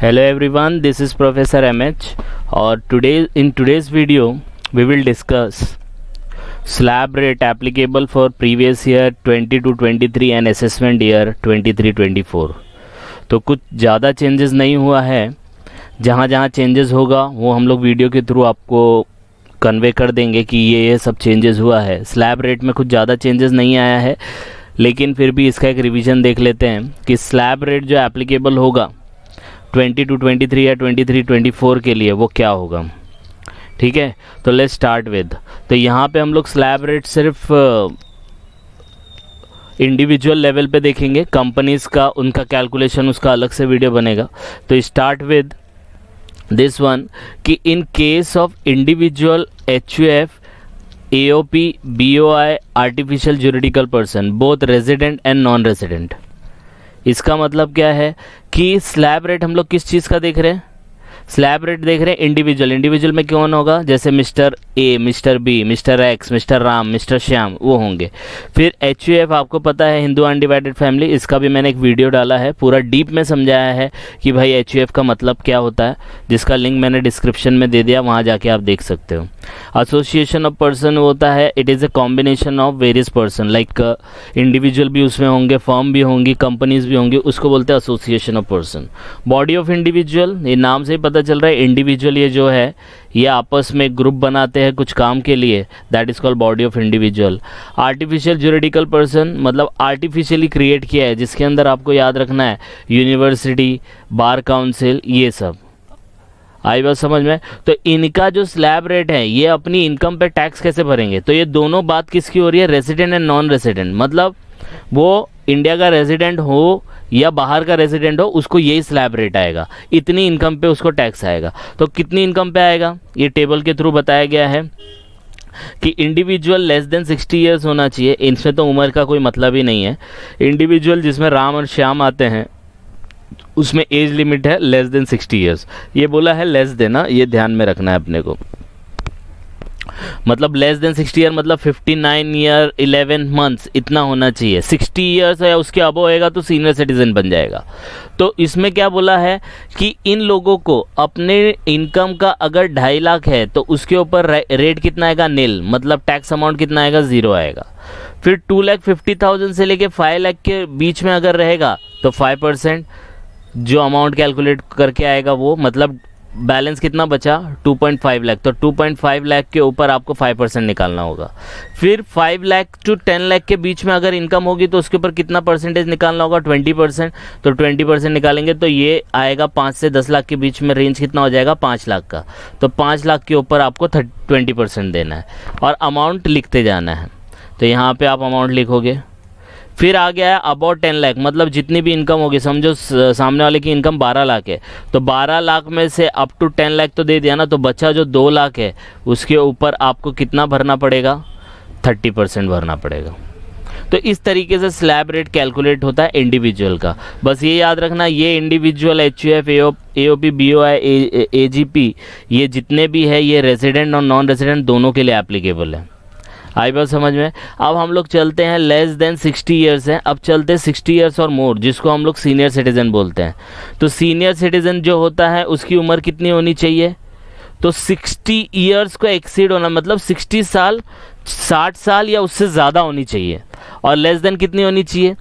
Hello everyone, this is Professor MH और in today's video we will discuss slab rate applicable for previous year 22-23 and assessment year 23-24। तो कुछ ज़्यादा changes नहीं हुआ है, जहाँ जहाँ चेंजेस होगा वो हम लोग वीडियो के थ्रू आपको कन्वे कर देंगे कि ये सब चेंजेस हुआ है। स्लैब रेट में कुछ ज़्यादा चेंजेस नहीं आया है, लेकिन फिर भी इसका एक रिवीजन देख लेते हैं कि स्लैब रेट जो एप्लीकेबल होगा 22-23 या 23-24 के लिए वो क्या होगा। ठीक है, तो लेट्स स्टार्ट विद। तो यहाँ पे हम लोग स्लैब रेट सिर्फ इंडिविजुअल लेवल पे देखेंगे, कंपनीज का उनका कैलकुलेशन उसका अलग से वीडियो बनेगा। तो स्टार्ट विद दिस वन कि in case of individual HUF AOP BOI artificial juridical person both resident and non resident. इसका मतलब क्या है कि स्लैब रेट हम लोग किस चीज़ का देख रहे हैं, स्लैब रेट देख रहे हैं इंडिविजुअल। इंडिविजुअल में कौन होगा, जैसे mister A, mister B, mister X, mister Ram, mister Shyam, वो होंगे। फिर HUF आपको पता है हिंदू अनडिवाइडेड फैमिली, इसका भी मैंने एक वीडियो डाला है, पूरा डीप में समझाया है कि भाई HUF का मतलब क्या होता है, जिसका लिंक मैंने डिस्क्रिप्शन में दे दिया, वहाँ जाके आप देख सकते हो। एसोसिएशन ऑफ पर्सन होता है, it is a combination of various person, like individual भी उसमें होंगे, फर्म भी होंगी, कंपनीज भी होंगी, उसको बोलते हैं association of person. Body of individual, ये नाम से ही पता चल रहा है इंडिविजुअल ये जो है ये आपस में ग्रुप बनाते हैं कुछ काम के लिए, that is called body of individual. Artificial juridical person मतलब आर्टिफिशियली क्रिएट किया है, जिसके अंदर आपको याद रखना है यूनिवर्सिटी, बार काउंसिल, ये सब। आई बात समझ में? तो इनका जो स्लैब रेट है ये अपनी इनकम पे टैक्स कैसे भरेंगे, तो ये दोनों बात किसकी हो रही है, रेजिडेंट एंड नॉन रेजिडेंट। मतलब वो इंडिया का रेजिडेंट हो या बाहर का रेजिडेंट हो, उसको यही स्लैब रेट आएगा, इतनी इनकम पे उसको टैक्स आएगा। तो कितनी इनकम पे आएगा, ये टेबल के थ्रू बताया गया है कि इंडिविजुअल लेस देन 60 ईयर्स होना चाहिए। इनमें तो उम्र का कोई मतलब ही नहीं है। इंडिविजुअल जिसमें राम और श्याम आते हैं उसमें एज लिमिट है लेस देन 60 ईयर्स। ये बोला है लेस देन, ये ध्यान में रखना है अपने को। मतलब लेस देन 60 ईयर मतलब 59 ईयर 11 मंथ्स इतना होना चाहिए। 60 ईयर्स या उसके अबव होएगा तो सीनियर सिटीजन बन जाएगा। तो इसमें क्या बोला है कि इन लोगों को अपने इनकम का अगर 2.5 लाख है तो उसके ऊपर रेट कितना आएगा, नील, मतलब टैक्स अमाउंट कितना आएगा, 0 आएगा। फिर 2,50,000 से लेके 5 लाख के बीच में अगर रहेगा तो 5% जो अमाउंट कैलकुलेट करके आएगा वो, मतलब बैलेंस कितना बचा, 2.5 लाख। तो 2.5 लाख के ऊपर आपको 5% निकालना होगा। फिर 5 लाख टू 10 लाख के बीच में अगर इनकम होगी तो उसके ऊपर कितना परसेंटेज निकालना होगा, 20%। तो 20% निकालेंगे तो ये आएगा 5 से 10 लाख के बीच में, रेंज कितना हो जाएगा, 5 लाख का। तो 5 लाख के ऊपर आपको 20% देना है और अमाउंट लिखते जाना है। तो यहाँ पर आप अमाउंट लिखोगे। फिर आ गया है अबाउट 10 लाख, मतलब जितनी भी इनकम होगी, समझो सामने वाले की इनकम 12 लाख है, तो 12 लाख में से अप टू 10 लाख तो दे दिया ना, तो बचा जो 2 लाख है उसके ऊपर आपको कितना भरना पड़ेगा, 30% भरना पड़ेगा। तो इस तरीके से स्लैब रेट कैलकुलेट होता है इंडिविजुअल का। बस ये याद रखना, ये individual HUF AOP BOI AGP ये जितने भी है ये रेजिडेंट और नॉन रेजिडेंट दोनों के लिए एप्लीकेबल है। आई बात समझ में? अब हम लोग चलते हैं, लेस देन 60 ईयर्स हैं, अब चलते हैं 60 ईयर्स और मोर, जिसको हम लोग सीनियर सिटीजन बोलते हैं। तो सीनियर सिटीजन जो होता है उसकी उम्र कितनी होनी चाहिए, तो 60 ईयर्स को एक्सीड होना, मतलब 60 साल, 60 साल या उससे ज़्यादा होनी चाहिए। और लेस देन कितनी होनी चाहिए,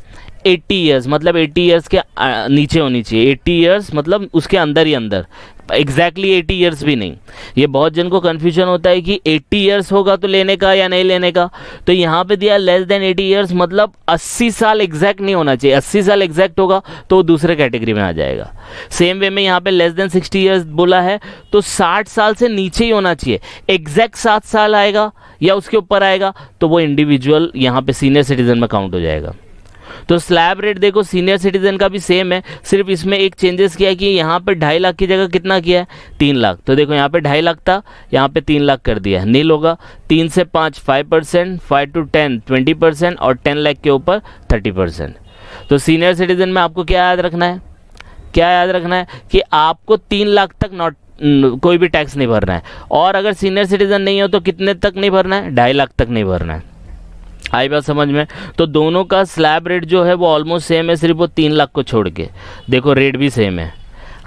80 ईयर्स, मतलब 80 ईयर्स के नीचे होनी चाहिए। 80 ईयर्स मतलब उसके अंदर ही अंदर, एग्जैक्टली 80 ईयर्स भी नहीं। ये बहुत जन को कन्फ्यूजन होता है कि 80 ईयर्स होगा तो लेने का या नहीं लेने का। तो यहाँ पे दिया लेस देन 80 ईयर्स, मतलब 80 साल एग्जैक्ट नहीं होना चाहिए। 80 साल एग्जैक्ट होगा तो दूसरे कैटेगरी में आ जाएगा। सेम वे में यहाँ पे लेस देन 60 ईयर्स बोला है तो 60 साल से नीचे ही होना चाहिए। एग्जैक्ट 7 साल आएगा या उसके ऊपर आएगा तो वो इंडिविजुअल यहाँ पे सीनियर सिटीजन में काउंट हो जाएगा। तो स्लैब रेट देखो सीनियर सिटीजन का भी सेम है, सिर्फ इसमें एक चेंजेस किया है कि यहाँ पे 2.5 लाख की जगह कितना किया है, 3 लाख। तो देखो यहाँ पे 2.5 लाख था, यहाँ पे 3 लाख कर दिया है। नील होगा 3 से 5 5%, 5 to 10 20% और 10 लाख के ऊपर 30%। तो सीनियर सिटीजन में आपको क्या याद रखना है, क्या याद रखना है कि आपको 3 लाख तक नॉट कोई भी टैक्स नहीं भरना है। और अगर सीनियर सिटीजन नहीं हो तो कितने तक नहीं भरना है, 2.5 लाख तक नहीं भरना है। आई बात समझ में? तो दोनों का स्लैब रेट जो है वो ऑलमोस्ट सेम है, सिर्फ वो 3 लाख को छोड़ के। देखो रेट भी सेम है।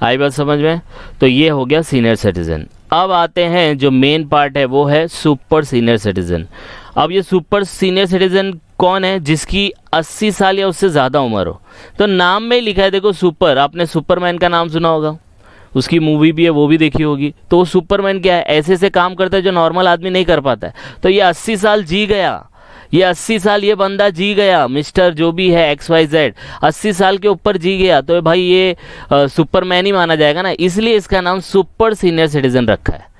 आई बात समझ में? तो ये हो गया सीनियर सिटीजन। अब आते हैं जो मेन पार्ट है वो है सुपर सीनियर सिटीजन। अब ये सुपर सीनियर सिटीजन कौन है? जिसकी 80 साल या उससे ज़्यादा उम्र हो। तो नाम में ही लिखा है देखो सुपर, आपने सुपरमैन का नाम सुना होगा, उसकी मूवी भी है वो भी देखी होगी। तो वो सुपरमैन क्या है? ऐसे ऐसे काम करता है जो नॉर्मल आदमी नहीं कर पाता है। तो ये 80 साल जी गया, ये 80 साल ये बंदा जी गया, मिस्टर जो भी है XYZ 80 साल के ऊपर जी गया, तो भाई ये सुपरमैन ही माना जाएगा ना, इसलिए इसका नाम सुपर सीनियर सिटीजन रखा है।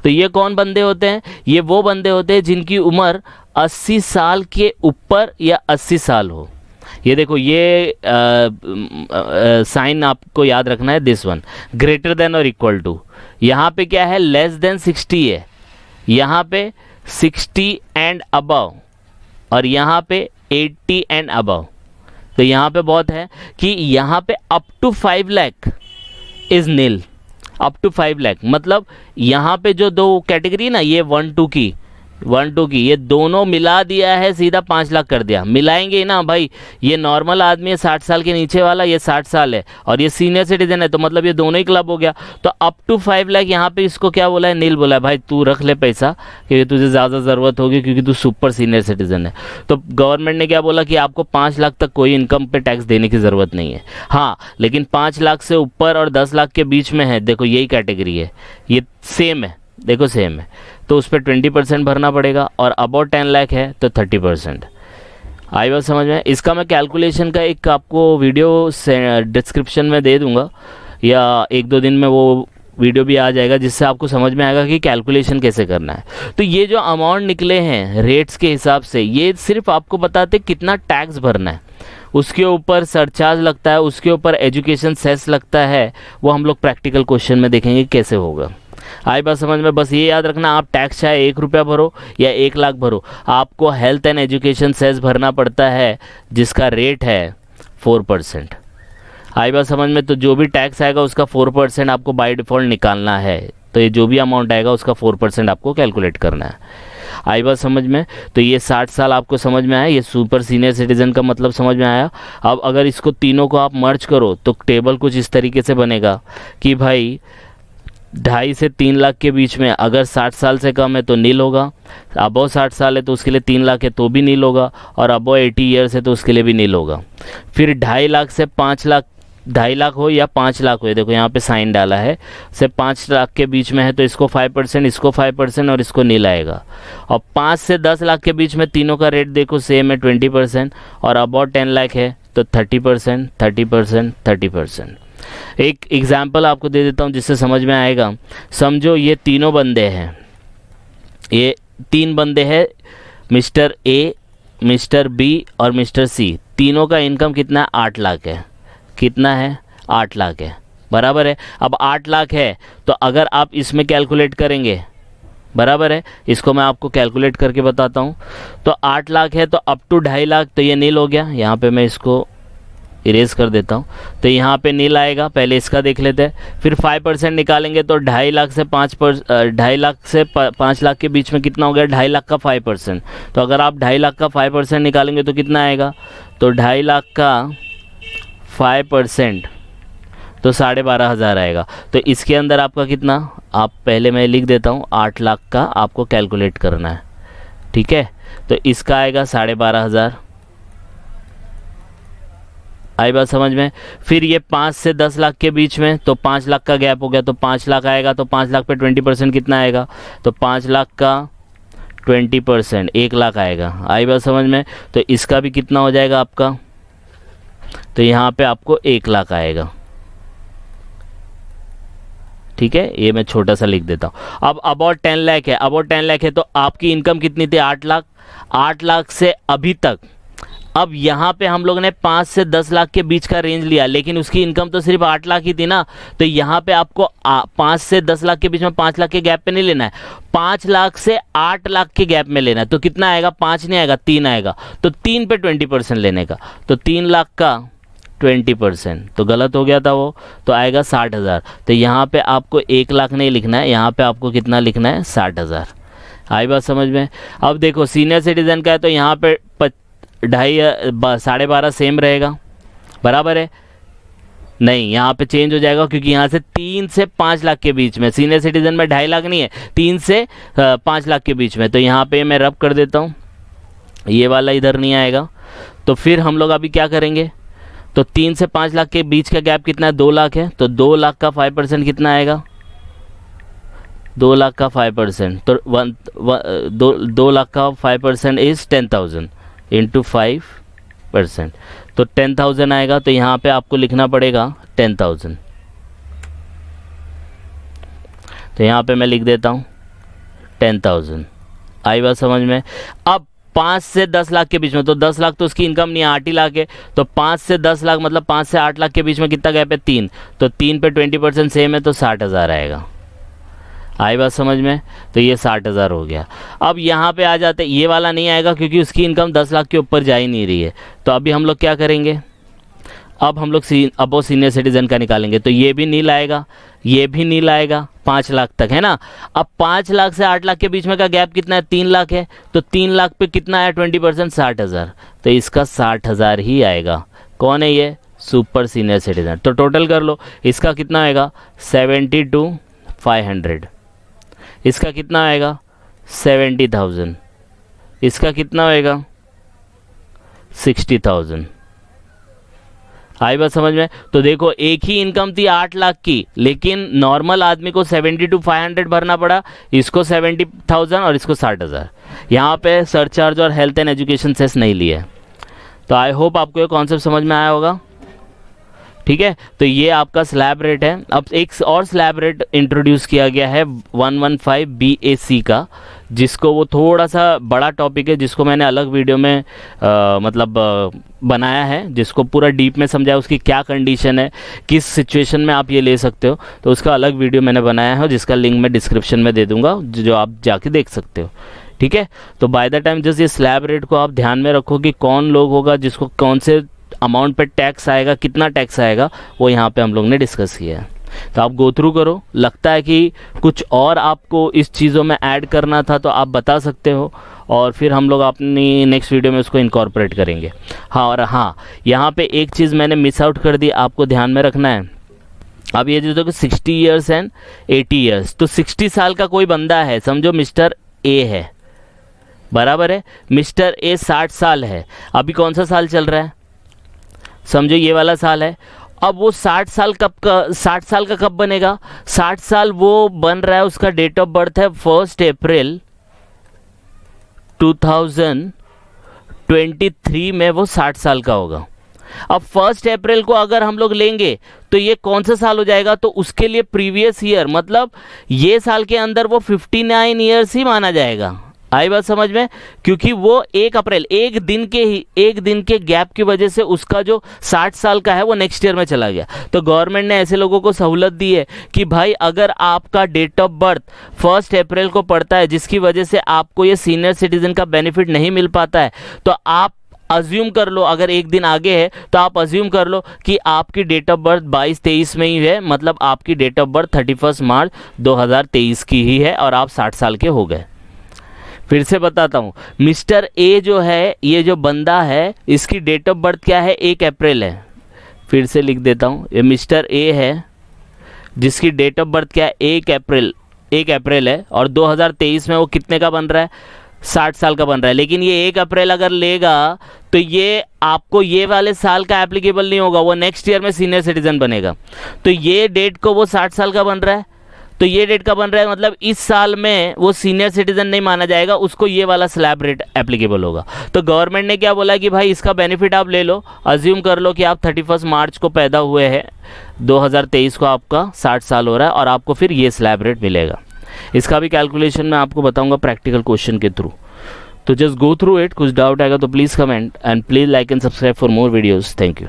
तो ये कौन बंदे होते हैं? ये वो बंदे होते हैं जिनकी उम्र 80 साल के ऊपर या 80 साल हो। ये देखो ये साइन आपको याद रखना है, दिस वन ग्रेटर देन और इक्वल टू। यहाँ पे क्या है? लेस देन 60 है, यहाँ पे 60 एंड अबव, और यहाँ पे 80 एंड अबव। तो यहाँ पे बहुत है कि यहाँ पे up to 5 lakh is nil, up to 5 lakh मतलब यहाँ पे जो दो कैटेगरी ना, ये 1-2 की, 1-2 की, ये दोनों मिला दिया है, सीधा 5 लाख कर दिया। मिलाएंगे ना भाई, ये नॉर्मल आदमी है 60 साल के नीचे वाला, ये 60 साल है और ये सीनियर सिटीजन है, तो मतलब ये दोनों ही क्लब हो गया। तो अप टू 5 लाख यहाँ पे इसको क्या बोला है? नील बोला है। भाई तू रख ले पैसा, क्योंकि तुझे ज़्यादा ज़रूरत होगी, क्योंकि तू सुपर सीनियर सिटीजन है। तो गवर्नमेंट ने क्या बोला कि आपको 5 लाख तक कोई इनकम पे टैक्स देने की ज़रूरत नहीं है। हाँ, लेकिन 5 लाख से ऊपर और 10 लाख के बीच में है, देखो यही कैटेगरी है, ये सेम है, देखो सेम है, तो उस पर 20% भरना पड़ेगा। और अबाउट 10 लाख है तो 30%। आई बात समझ में? इसका मैं कैलकुलेशन का एक आपको वीडियो डिस्क्रिप्शन में दे दूंगा, या 1-2 दिन में वो वीडियो भी आ जाएगा, जिससे आपको समझ में आएगा कि कैलकुलेशन कैसे करना है। तो ये जो अमाउंट निकले हैं रेट्स के हिसाब से, ये सिर्फ आपको बताते कितना टैक्स भरना है, उसके ऊपर सरचार्ज लगता है, उसके ऊपर एजुकेशन सेस लगता है, वो हम लोग प्रैक्टिकल क्वेश्चन में देखेंगे कैसे होगा। आई बात समझ में? बस ये याद रखना, आप टैक्स चाहे 1 रुपया भरो या 1 लाख भरो, आपको हेल्थ एंड एजुकेशन सेस भरना पड़ता है, जिसका रेट है 4%। आई बात समझ में? तो जो भी टैक्स आएगा उसका 4% आपको बाय डिफ़ॉल्ट निकालना है। तो ये जो भी अमाउंट आएगा उसका 4% आपको कैलकुलेट करना है। आई बात समझ में? तो ये 60 साल आपको समझ में आया, ये सुपर सीनियर सिटीजन का मतलब समझ में आया। अब अगर इसको तीनों को आप मर्ज करो तो टेबल कुछ इस तरीके से बनेगा कि भाई 2.5 से 3 लाख के बीच में अगर 60 साल से कम है तो नील होगा, अबव 60 साल है तो उसके लिए 3 लाख है तो भी नील होगा, और अबव 80 ईयर्स है तो उसके लिए भी नील होगा। फिर 2.5 लाख से 5 लाख, 2.5 लाख हो या 5 लाख हो, देखो यहाँ पे साइन डाला है, से 5 लाख के बीच में है तो इसको 5%, इसको 5% और इसको नील आएगा। और 5 से 10 लाख के बीच में तीनों का रेट देखो सेम है 20%, और अबव 10 लाख है तो 30%, 30%, 30%। एक एग्जाम्पल आपको दे देता हूँ जिससे समझ में आएगा। समझो ये तीनों बंदे हैं, ये 3 बंदे हैं, मिस्टर ए, मिस्टर बी और मिस्टर सी। तीनों का इनकम कितना है? 8 लाख है। कितना है? 8 लाख है, बराबर है। अब 8 लाख है तो अगर आप इसमें कैलकुलेट करेंगे, बराबर है, इसको मैं आपको कैलकुलेट करके बताता हूँ। तो 8 लाख है तो अप टू 2.5 लाख, तो ये नील हो गया। यहाँ पे मैं इसको इरेज कर देता हूँ, तो यहाँ पे नील आएगा। पहले इसका देख लेते हैं, फिर 5% निकालेंगे तो 2.5 लाख से 5 लाख के बीच में कितना हो गया? 2.5 लाख का 5%। तो अगर आप 2.5 लाख का 5% निकालेंगे तो कितना आएगा? तो 2.5 लाख का 5% तो 12,500 आएगा। तो इसके अंदर आपका कितना, आप पहले मैं लिख देता हूँ, 8 लाख का आपको कैलकुलेट करना है, ठीक है। तो इसका आएगा 12,500। आई बात समझ में? फिर ये 5 से 10 लाख के बीच में, तो 5 लाख का गैप हो गया, तो 5 लाख आएगा। तो 5 लाख पे 20% कितना आएगा? तो 5 लाख का 20% 1 लाख आएगा। आई बात समझ में? तो इसका भी कितना हो जाएगा आपका? तो यहाँ पे आपको 1 लाख आएगा, ठीक है। ये मैं छोटा सा लिख देता हूँ। अब अबाउट 10 लाख है, अबाउट 10 लाख है तो आपकी इनकम कितनी थी? 8 लाख। 8 लाख से अभी तक, अब यहाँ पे हम लोग ने 5 से 10 लाख के बीच का रेंज लिया, लेकिन उसकी इनकम तो सिर्फ 8 लाख ही थी ना। तो यहाँ पे आपको 5 से 10 लाख के बीच में 5 लाख के गैप पे नहीं लेना है, 5 लाख से 8 लाख के गैप में लेना है। तो कितना आएगा? 5 नहीं आएगा, 3 आएगा। तो 3 पे 20% लेने का, तो 3 लाख का 20%, तो गलत हो गया था वो, तो आएगा 60,000। तो यहाँ पे आपको 1 लाख नहीं लिखना है, यहाँ पे आपको कितना लिखना है? 60,000। आई बात समझ में? अब देखो सीनियर सिटीजन का है तो यहाँ पे 2.5 12.5 सेम रहेगा, बराबर है। नहीं, यहाँ पे चेंज हो जाएगा क्योंकि यहाँ से 3 से 5 लाख के बीच में, सीनियर सिटीजन में 2.5 लाख नहीं है, 3 से 5 लाख के बीच में। तो यहाँ पे मैं रब कर देता हूँ, ये वाला इधर नहीं आएगा। तो फिर हम लोग अभी क्या करेंगे, तो 3 से 5 लाख के बीच का गैप कितना है, 2 लाख है। तो 2 लाख का 5% कितना आएगा, 2 लाख का 5%, तो 2 लाख का 5% इज़ 10,000 इंटू 5%, तो 10,000 आएगा। तो यहाँ पे आपको लिखना पड़ेगा 10,000। तो यहाँ पे मैं लिख देता हूँ 10,000। आई बात समझ में। अब 5 से 10 लाख के बीच में, तो 10 लाख तो उसकी इनकम नहीं है, 8 ही लाख है। तो 5 से 10 लाख मतलब 5 से 8 लाख के बीच में कितना गैप है, 3। तो 3 पे 20% सेम है, तो 60,000 आएगा। आई बात समझ में। तो ये 60,000 हो गया। अब यहाँ पे आ जाते, ये वाला नहीं आएगा क्योंकि उसकी इनकम 10 लाख के ऊपर जा ही नहीं रही है। तो अभी हम लोग क्या करेंगे, अब हम लोग अबो सीनियर सिटीजन का निकालेंगे। तो ये भी नहीं लाएगा, ये भी नहीं लाएगा, 5 लाख तक है ना। अब 5 लाख से 8 लाख के बीच में का गैप कितना है, 3 लाख है। तो 3 लाख पे कितना है 20%, 60,000। तो इसका 60,000 ही आएगा। कौन है ये, सुपर सीनियर सिटीजन। तो टोटल कर लो, इसका कितना आएगा 72,500, इसका कितना आएगा 70,000, इसका कितना होएगा 60,000। आई बात समझ में। तो देखो एक ही इनकम थी 8 लाख की, लेकिन नॉर्मल आदमी को 72,500 भरना पड़ा, इसको 70,000 और इसको 60,000। यहाँ पे सरचार्ज और हेल्थ एंड एजुकेशन सेस नहीं लिए। तो आई होप आपको ये कॉन्सेप्ट समझ में आया होगा। ठीक है, तो ये आपका स्लैब रेट है। अब एक और स्लैब रेट इंट्रोड्यूस किया गया है 115 BAC का, जिसको वो थोड़ा सा बड़ा टॉपिक है, जिसको मैंने अलग वीडियो में बनाया है, जिसको पूरा डीप में समझाया, उसकी क्या कंडीशन है, किस सिचुएशन में आप ये ले सकते हो। तो उसका अलग वीडियो मैंने बनाया है, जिसका लिंक मैं डिस्क्रिप्शन में दे दूंगा, जो आप जाके देख सकते हो। ठीक है, तो बाय द टाइम जस्ट ये स्लैब रेट को आप ध्यान में रखो कि कौन लोग होगा जिसको कौन से अमाउंट पे टैक्स आएगा, कितना टैक्स आएगा, वो यहाँ पे हम लोग ने डिस्कस किया है। तो आप गो थ्रू करो। लगता है कि कुछ और आपको इस चीज़ों में ऐड करना था तो आप बता सकते हो, और फिर हम लोग अपनी नेक्स्ट वीडियो में उसको इनकॉर्पोरेट करेंगे। हाँ, और हाँ, यहाँ पे एक चीज़ मैंने मिस आउट कर दी, आपको ध्यान में रखना है। अब ये जो देखो 60 ईयर्स एंड 80 ईयर्स, तो 60 साल का कोई बंदा है, समझो मिस्टर ए है, बराबर है। मिस्टर ए 60 साल है, अभी कौन सा साल चल रहा है, समझो ये वाला साल है। अब वो 60 साल का कब बनेगा, 60 साल वो बन रहा है, उसका डेट ऑफ बर्थ है 1 अप्रैल 2023 में वो 60 साल का होगा। अब 1 अप्रैल को अगर हम लोग लेंगे तो ये कौन सा साल हो जाएगा, तो उसके लिए प्रीवियस ईयर, मतलब ये साल के अंदर वो 59 ईयर्स ही माना जाएगा। आई बात समझ में, क्योंकि वो 1 अप्रैल एक दिन के गैप की वजह से उसका जो 60 साल का है वो नेक्स्ट ईयर में चला गया। तो गवर्नमेंट ने ऐसे लोगों को सहूलत दी है कि भाई अगर आपका डेट ऑफ बर्थ 1 अप्रैल को पड़ता है, जिसकी वजह से आपको ये सीनियर सिटीजन का बेनिफिट नहीं मिल पाता है, तो आप अज्यूम कर लो, अगर एक दिन आगे है तो आप अज्यूम कर लो कि आपकी डेट ऑफ बर्थ 22-23 में ही है, मतलब आपकी डेट ऑफ बर्थ 31 मार्च 2023 की ही है और आप 60 साल के हो गए। फिर से बताता हूँ, मिस्टर ए जो है, ये जो बंदा है, इसकी डेट ऑफ बर्थ क्या है, 1 अप्रैल है। फिर से लिख देता हूँ, ये मिस्टर ए है जिसकी डेट ऑफ बर्थ क्या है, 1 अप्रैल है, और 2023 में वो कितने का बन रहा है, 60 साल का बन रहा है। लेकिन ये 1 अप्रैल अगर लेगा तो ये आपको ये वाले साल का एप्लीकेबल नहीं होगा, वो नेक्स्ट ईयर में सीनियर सिटीजन बनेगा। तो ये डेट को वो 60 साल का बन रहा है, तो ये डेट का बन रहा है, मतलब इस साल में वो सीनियर सिटीजन नहीं माना जाएगा, उसको ये वाला स्लैब रेट एप्लीकेबल होगा। तो गवर्नमेंट ने क्या बोला कि भाई इसका बेनिफिट आप ले लो, अज्यूम कर लो कि आप 31 मार्च को पैदा हुए हैं, 2023 को आपका 60 साल हो रहा है, और आपको फिर ये स्लैब रेट मिलेगा। इसका भी कैलकुलेशन मैं आपको बताऊंगा प्रैक्टिकल क्वेश्चन के थ्रू। तो जस्ट गो थ्रू इट, कुछ डाउट आएगा तो please comment, and please like and subscribe for more videos. Thank you.